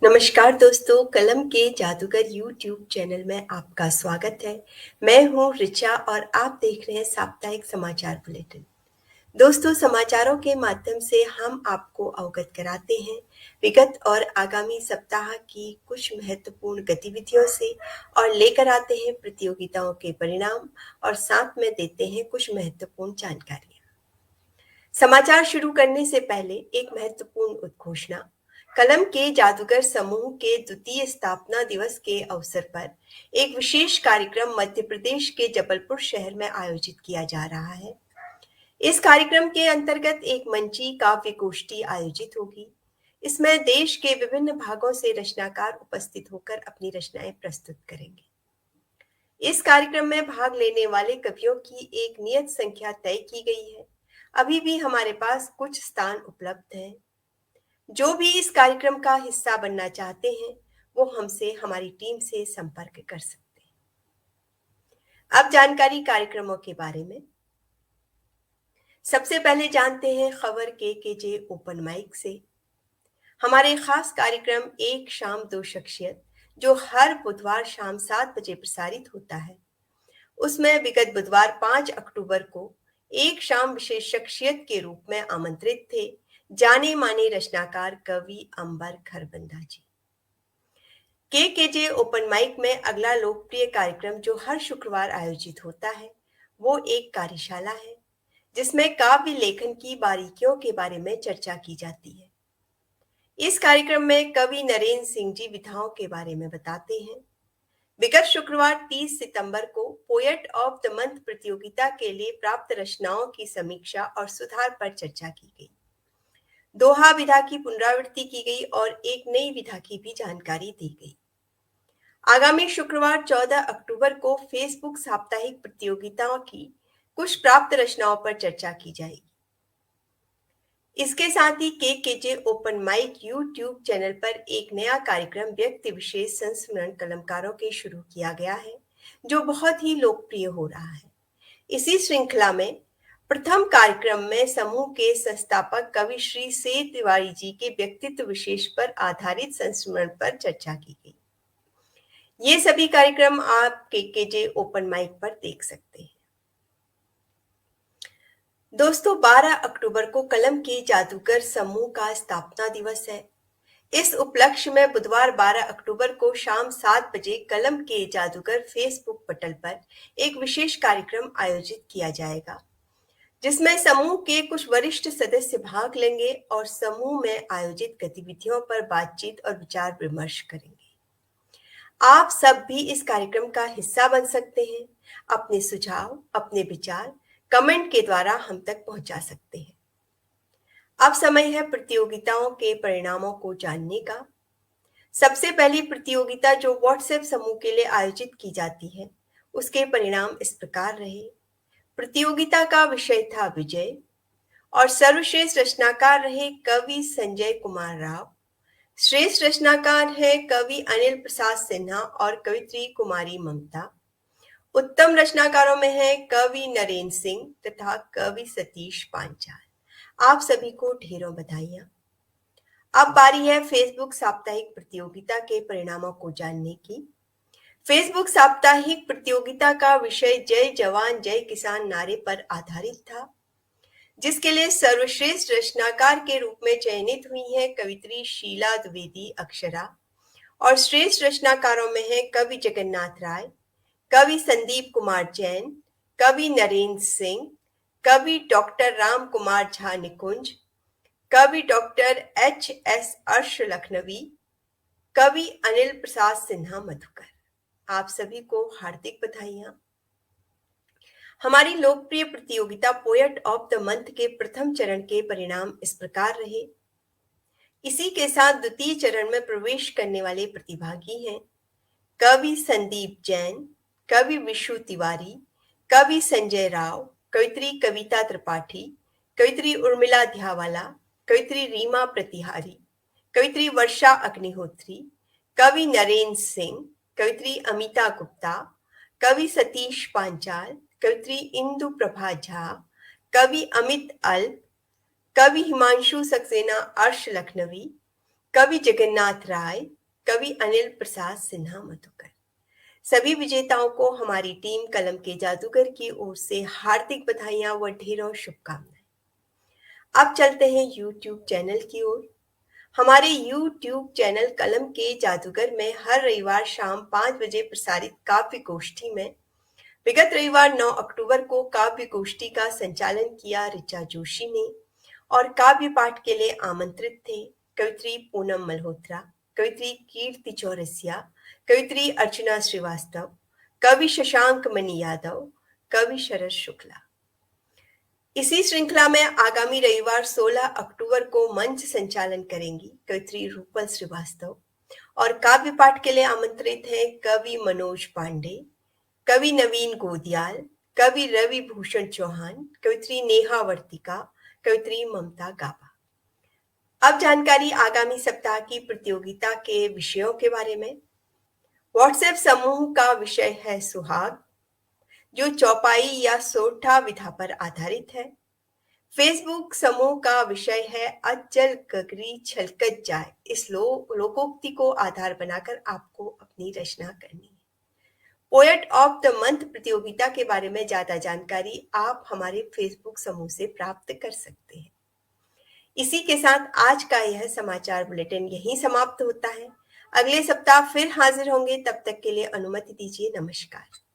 नमस्कार दोस्तों, कलम के जादूगर यूट्यूब चैनल में आपका स्वागत है। मैं हूँ ऋचा और आप देख रहे हैं साप्ताहिक समाचार बुलेटिन। दोस्तों, समाचारों के माध्यम से हम आपको अवगत कराते हैं विगत और आगामी सप्ताह की कुछ महत्वपूर्ण गतिविधियों से और लेकर आते हैं प्रतियोगिताओं के परिणाम और साथ में देते हैं कुछ महत्वपूर्ण जानकारियाँ। समाचार शुरू करने से पहले एक महत्वपूर्ण उद्घोषणा। कलम के जादूगर समूह के द्वितीय स्थापना दिवस के अवसर पर एक विशेष कार्यक्रम मध्य प्रदेश के जबलपुर शहर में आयोजित किया जा रहा है। इस कार्यक्रम के अंतर्गत एक मंची काव्य गोष्ठी आयोजित होगी। इसमें देश के विभिन्न भागों से रचनाकार उपस्थित होकर अपनी रचनाएं प्रस्तुत करेंगे। इस कार्यक्रम में भाग लेने वाले कवियों की एक नियत संख्या तय की गई है। अभी भी हमारे पास कुछ स्थान उपलब्ध हैं। जो भी इस कार्यक्रम का हिस्सा बनना चाहते हैं, वो हमसे हमारी टीम से संपर्क कर सकते हैं। अब जानकारी कार्यक्रमों के बारे में। सबसे पहले जानते हैं खबर के ओपन माइक से। हमारे खास कार्यक्रम एक शाम दो शख्सियत, जो हर बुधवार शाम 7 बजे प्रसारित होता है, उसमें विगत बुधवार 5 अक्टूबर को एक शाम विशेष शख्सियत के रूप में आमंत्रित थे जाने माने रचनाकार कवि अंबर खरबंदा जी। के ओपन माइक में अगला लोकप्रिय कार्यक्रम जो हर शुक्रवार आयोजित होता है, वो एक कार्यशाला है जिसमें काव्य लेखन की बारीकियों के बारे में चर्चा की जाती है। इस कार्यक्रम में कवि नरेंद्र सिंह जी विधाओं के बारे में बताते हैं। विगत शुक्रवार 30 सितंबर को पोएट ऑफ द मंथ प्रतियोगिता के लिए प्राप्त रचनाओं की समीक्षा और सुधार पर चर्चा की गई। दोहा विधा की पुनरावृत्ति की गई और एक नई विधा की भी जानकारी दी गई। आगामी शुक्रवार 14 अक्टूबर को फेसबुक साप्ताहिक प्रतियोगिताओं की कुछ प्राप्त रचनाओं पर चर्चा की जाएगी। इसके साथ ही के ओपन माइक यूट्यूब चैनल पर एक नया कार्यक्रम व्यक्ति विशेष संस्मरण कलमकारों के शुरू किया गया है, जो बहुत ही लोकप्रिय हो रहा है। इसी श्रृंखला में प्रथम कार्यक्रम में समूह के संस्थापक कवि श्री से तिवारी जी के व्यक्तित्व विशेष पर आधारित संस्मरण पर चर्चा की गई। ये सभी कार्यक्रम आप के ओपन माइक पर देख सकते हैं। दोस्तों, 12 अक्टूबर को कलम के जादूगर समूह का स्थापना दिवस है। इस उपलक्ष्य में बुधवार 12 अक्टूबर को शाम 7 बजे कलम के जादूगर फेसबुक पटल पर एक विशेष कार्यक्रम आयोजित किया जाएगा, जिसमें समूह के कुछ वरिष्ठ सदस्य भाग लेंगे और समूह में आयोजित गतिविधियों पर बातचीत और विचार विमर्श करेंगे। आप सब भी इस कार्यक्रम का हिस्सा बन सकते हैं। अपने सुझाव, अपने विचार कमेंट के द्वारा हम तक पहुंचा सकते हैं। अब समय है प्रतियोगिताओं के परिणामों को जानने का। सबसे पहली प्रतियोगिता जो व्हाट्सएप समूह के लिए आयोजित की जाती है, उसके परिणाम इस प्रकार रहे। प्रतियोगिता का विषय था विजय और सर्वश्रेष्ठ रचनाकार रहे कवि संजय कुमार राव। श्रेष्ठ रचनाकार है कवि अनिल प्रसाद सिन्हा और कवित्री कुमारी ममता। उत्तम रचनाकारों में है कवि नरेंद्र सिंह तथा कवि सतीश पांचाल। आप सभी को ढेरों बधाइयां। अब बारी है फेसबुक साप्ताहिक प्रतियोगिता के परिणामों को जानने की। फेसबुक साप्ताहिक प्रतियोगिता का विषय जय जवान जय किसान नारे पर आधारित था, जिसके लिए सर्वश्रेष्ठ रचनाकार के रूप में चयनित हुई है कवित्री शीला द्विवेदी अक्षरा और श्रेष्ठ रचनाकारों में है कवि जगन्नाथ राय, कवि संदीप कुमार जैन, कवि नरेंद्र सिंह, कवि डॉक्टर राम कुमार झा निकुंज, कवि डॉक्टर एच.एस. अर्श लखनवी, कवि अनिल प्रसाद सिन्हा मधुकर। आप सभी को हार्दिक बधाइयां। हमारी लोकप्रिय प्रतियोगिता पोएट ऑफ द मंथ के प्रथम चरण के परिणाम इस प्रकार रहे। इसी के साथ द्वितीय चरण में प्रवेश करने वाले प्रतिभागी हैं कवि संदीप जैन, कवि विशु तिवारी, कवि संजय राव, कवित्री कविता त्रिपाठी, कवित्री उर्मिला ध्यावाला, कवित्री रीमा प्रतिहारी, कवित्री वर्षा अग्निहोत्री, कवि नरेंद्र सिंह, कवित्री अमिता गुप्ता, कवि सतीश पांचाल, कवित्री इंदु प्रभा झा, कवि अमित अल्प, कवि हिमांशु सक्सेना अर्श लखनवी, कवि जगन्नाथ राय, कवि अनिल प्रसाद सिन्हा मधुकर। सभी विजेताओं को हमारी टीम कलम के जादूगर की ओर से हार्दिक बधाइयां व ढेरों शुभकामनाएं। अब चलते हैं यूट्यूब चैनल की ओर। हमारे यूट्यूब चैनल कलम के जादूगर में हर रविवार शाम 5 बजे प्रसारित काव्य गोष्ठी में विगत रविवार 9 अक्टूबर को काव्य गोष्ठी का संचालन किया ऋचा जोशी ने और काव्य पाठ के लिए आमंत्रित थे कवित्री पूनम मल्होत्रा, कवित्री कीर्ति चौरसिया, कवित्री अर्चना श्रीवास्तव, कवि शशांक मणि यादव, कवि शरद शुक्ला। इसी श्रृंखला में आगामी रविवार 16 अक्टूबर को मंच संचालन करेंगी कवित्री रूपल श्रीवास्तव और काव्य पाठ के लिए आमंत्रित हैं कवि मनोज पांडे, कवि नवीन गोदियाल, कवि रवि भूषण चौहान, कवित्री नेहा वर्तिका, कवित्री ममता गाबा। अब जानकारी आगामी सप्ताह की प्रतियोगिता के विषयों के बारे में। व्हाट्सएप समूह का विषय है सुहाग, जो चौपाई या सोठा विधा पर आधारित है। फेसबुक समूह का विषय है अचल गगरी छलकत जाए। इस लोकोक्ति को आधार बनाकर आपको अपनी रचना करनी है। पोएट ऑफ द मंथ प्रतियोगिता के बारे में ज्यादा जानकारी आप हमारे फेसबुक समूह से प्राप्त कर सकते हैं। इसी के साथ आज का यह समाचार बुलेटिन यहीं समाप्त होता है। अगले सप्ताह फिर हाजिर होंगे, तब तक के लिए अनुमति दीजिए। नमस्कार।